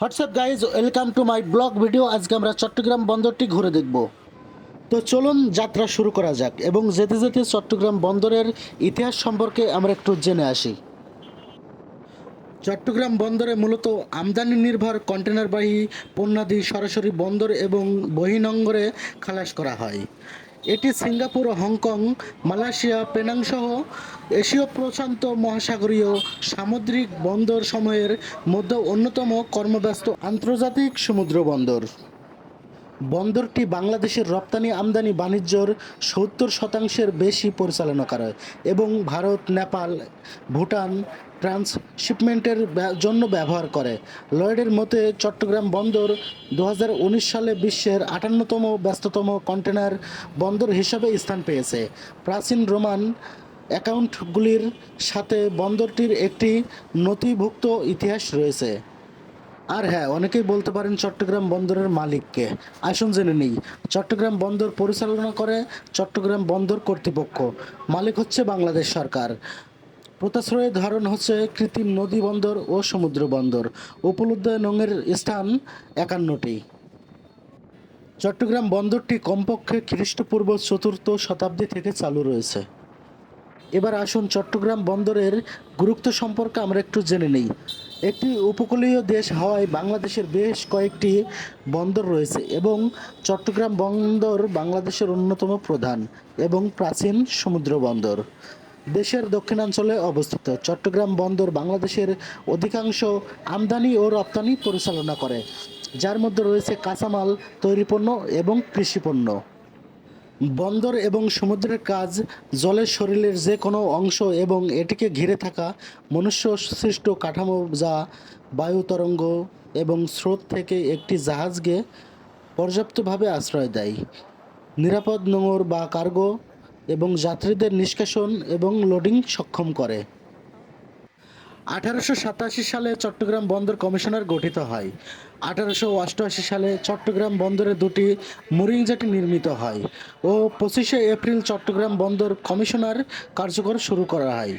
WhatsApp guys, welcome to my blog video. আজকে আমরা চট্টগ্রাম বন্দরটি ঘুরে দেখব। তো চলুন যাত্রা শুরু করা যাক এবং যেতে যেতে চট্টগ্রাম বন্দরের ইতিহাস সম্পর্কে আমরা একটু জেনে আসি। চট্টগ্রাম বন্দরে মূলত আমদানি নির্ভর কন্টেনারবাহী পণ্যাদি সরাসরি বন্দর এবং বহির্নোঙরে খালাস করা হয়। এটি সিঙ্গাপুর, হংকং, মালয়েশিয়া, পেনাং সহ এশীয় প্রশান্ত মহাসাগরীয় সামুদ্রিক বন্দর সমূহের মধ্যে অন্যতম কর্মব্যস্ত আন্তর্জাতিক সমুদ্র বন্দর। বন্দরটি বাংলাদেশের রপ্তানি আমদানি বাণিজ্যর ৭০% বেশি পরিচালনা করে এবং ভারত, নেপাল, ভুটান ট্রান্সশিপমেন্টের জন্য ব্যবহার করে। লয়েডের মতে চট্টগ্রাম বন্দর ২০১৯ সালে বিশ্বের ৫৮তম ব্যস্ততম কন্টেনার বন্দর হিসাবে স্থান পেয়েছে। প্রাচীন রোমান অ্যাকাউন্টগুলির সাথে বন্দরটির একটি নথিভুক্ত ইতিহাস রয়েছে। আর হ্যাঁ, অনেকেই বলতে পারেন চট্টগ্রাম বন্দরের মালিককে। আসুন জেনে নিই। চট্টগ্রাম বন্দর পরিচালনা করে চট্টগ্রাম বন্দর কর্তৃপক্ষ। মালিক হচ্ছে বাংলাদেশ সরকার। পোতাশ্রয়ের ধরন হচ্ছে কৃত্রিম নদী বন্দর ও সমুদ্র বন্দর। উপলব্ধ নঙের স্থান ৫১টি। চট্টগ্রাম বন্দরটি কমপক্ষে খ্রিস্টপূর্ব ৪র্থ শতাব্দী থেকে চালু রয়েছে। এবার আসুন চট্টগ্রাম বন্দরের গুরুত্ব সম্পর্কে আমরা একটু জেনে নিই। একটি উপকূলীয় দেশ হওয়ায় বাংলাদেশের বেশ কয়েকটি বন্দর রয়েছে এবং চট্টগ্রাম বন্দর বাংলাদেশের অন্যতম প্রধান এবং প্রাচীন সমুদ্র বন্দর। দেশের দক্ষিণাঞ্চলে অবস্থিত চট্টগ্রাম বন্দর বাংলাদেশের অধিকাংশ আমদানি ও রপ্তানি পরিচালনা করে, যার মধ্যে রয়েছে কাঁচামাল, তৈরি পণ্য এবং কৃষি পণ্য। বন্দর এবং সমুদ্রের কাজ জলের শরীরের যে কোনো অংশ এবং এটিকে ঘিরে থাকা মনুষ্য সৃষ্ট কাঠামো, যা বায়ু তরঙ্গ এবং স্রোত থেকে একটি জাহাজকে পর্যাপ্তভাবে আশ্রয় দেয়, নিরাপদ নোঙর বা কার্গো এবং যাত্রীদের নিষ্কাশন এবং লোডিং সক্ষম করে। ১৮৮৭ সালে চট্টগ্রাম বন্দর কমিশনার গঠিত হয়। ১৮৮৮ সালে চট্টগ্রাম বন্দরে দুটি মুরিং জেটি নির্মিত হয় ও ২৫শে এপ্রিল চট্টগ্রাম বন্দর কমিশনার কার্যকর শুরু করা হয়।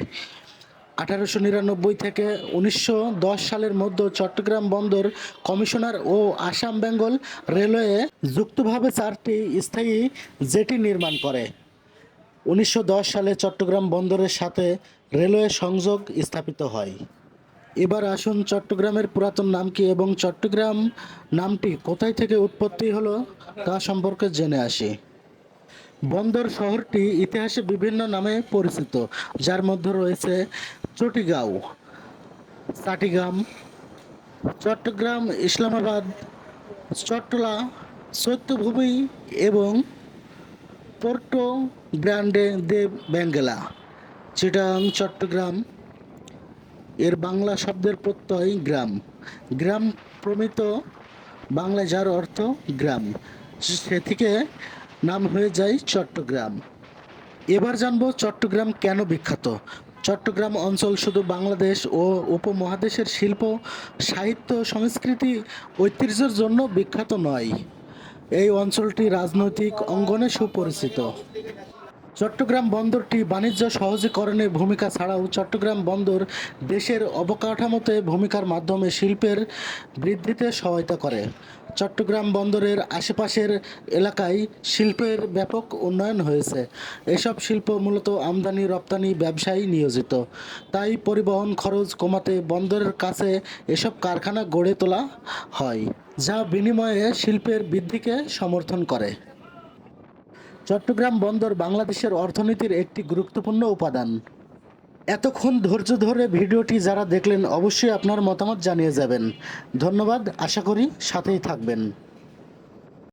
১৮৯৯ থেকে ১৯১০ সালের মধ্যে চট্টগ্রাম বন্দর কমিশনার ও আসাম বেঙ্গল রেলওয়ে যুক্তভাবে ৪টি স্থায়ী জেটি নির্মাণ করে। ১৯১০ সালে চট্টগ্রাম বন্দরের সাথে রেলওয়ে সংযোগ স্থাপিত হয়। এবার আসুন চট্টগ্রামের পুরাতন নাম কি এবং চট্টগ্রাম নামটি কোথায় থেকে উৎপত্তি হলো তা সম্পর্কে জেনে আসি। বন্দর শহরটি ইতিহাসে বিভিন্ন নামে পরিচিত, যার মধ্যে রয়েছে চটিগাঁও, চাটিগ্রাম, চট্টগ্রাম, ইসলামাবাদ, চট্টলা, চৈত্যভূমি এবং পোর্টো গ্রান্ডে দে বেঙ্গলা। চিটাগাং, চট্টগ্রাম এর বাংলা শব্দের প্রত্যয় গ্রাম। গ্রাম প্রমিত বাংলায়, যার অর্থ গ্রাম, সে থেকে নাম হয়ে যায় চট্টগ্রাম। এবার জানবো চট্টগ্রাম কেন বিখ্যাত। চট্টগ্রাম অঞ্চল শুধু বাংলাদেশ ও উপমহাদেশের শিল্প, সাহিত্য, সংস্কৃতি ঐতিহ্যের জন্য বিখ্যাত নয়, এই অঞ্চলটি রাজনৈতিক অঙ্গনে সুপরিচিত। চট্টগ্রাম বন্দরটি বাণিজ্য সহজীকরণে ভূমিকা ছাড়াও চট্টগ্রাম বন্দর দেশের অবকাঠামোতে ভূমিকার মাধ্যমে শিল্পের বৃদ্ধিতে সহায়তা করে। চট্টগ্রাম বন্দরের আশেপাশের এলাকায় শিল্পের ব্যাপক উন্নয়ন হয়েছে। এসব শিল্প মূলত আমদানি রপ্তানি ব্যবসায় নিয়োজিত, তাই পরিবহন খরচ কমাতে বন্দরের কাছে এসব কারখানা গড়ে তোলা হয়, যা বিনিময়ে শিল্পের বৃদ্ধিকে সমর্থন করে। চট্টগ্রাম বন্দর বাংলাদেশের অর্থনীতির একটি গুরুত্বপূর্ণ উপাদান। এতক্ষণ ধৈর্য ধরে ভিডিওটি যারা দেখলেন, অবশ্যই আপনার মতামত জানিয়ে যাবেন। ধন্যবাদ, আশা করি সাথেই থাকবেন।